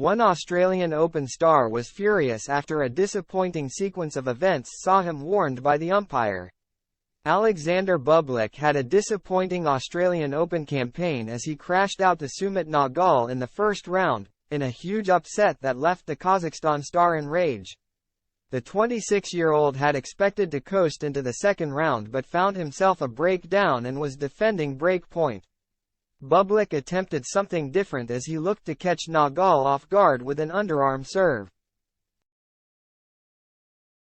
One Australian Open star was furious after a disappointing sequence of events saw him warned by the umpire. Alexander Bublik had a disappointing Australian Open campaign as he crashed out to Sumit Nagal in the first round, in a huge upset that left the Kazakhstan star in rage. The 26-year-old had expected to coast into the second round but found himself a break down and was defending break point. Bublik attempted something different as he looked to catch Nagal off guard with an underarm serve.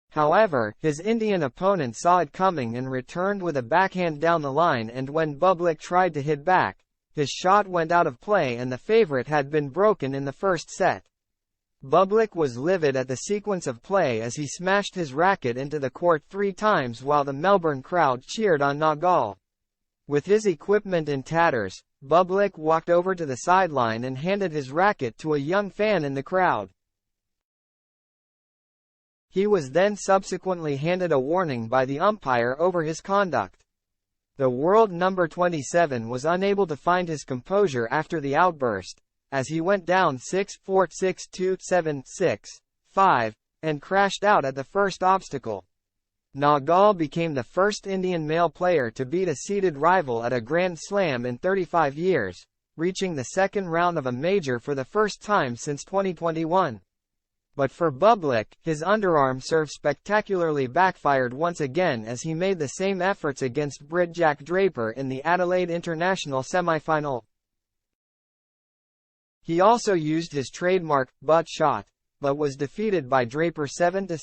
However, his Indian opponent saw it coming and returned with a backhand down the line, and when Bublik tried to hit back, his shot went out of play and the favorite had been broken in the first set. Bublik was livid at the sequence of play as he smashed his racket into the court 3 times while the Melbourne crowd cheered on Nagal. With his equipment in tatters, Bublik walked over to the sideline and handed his racket to a young fan in the crowd. He was then subsequently handed a warning by the umpire over his conduct. The world number 27 was unable to find his composure after the outburst, as he went down 6-4, 6-2, 7-6, 5, and crashed out at the first obstacle. Nagal became the first Indian male player to beat a seeded rival at a Grand Slam in 35 years, reaching the second round of a major for the first time since 2021. But for Bublik, his underarm serve spectacularly backfired once again as he made the same efforts against Brit Jack Draper in the Adelaide International semifinal. He also used his trademark butt shot, but was defeated by Draper 7-6,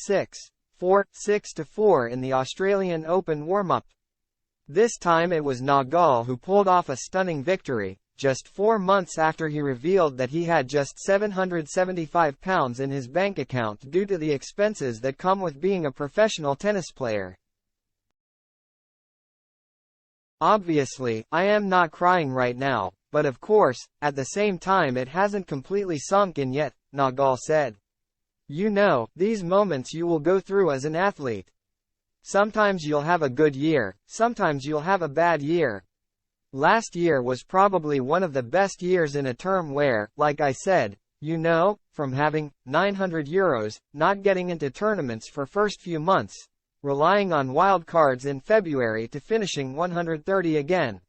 4, 6-4 in the Australian Open warm-up. This time it was Nagal who pulled off a stunning victory, just 4 months after he revealed that he had just £775 in his bank account due to the expenses that come with being a professional tennis player. Obviously, I am not crying right now, but of course, at the same time it hasn't completely sunk in yet, Nagal said. You know, these moments you will go through as an athlete. Sometimes you'll have a good year, sometimes you'll have a bad year. Last year was probably one of the best years in a term where, like I said, you know, from having €900, not getting into tournaments for first few months, relying on wild cards in February to finishing 130 again.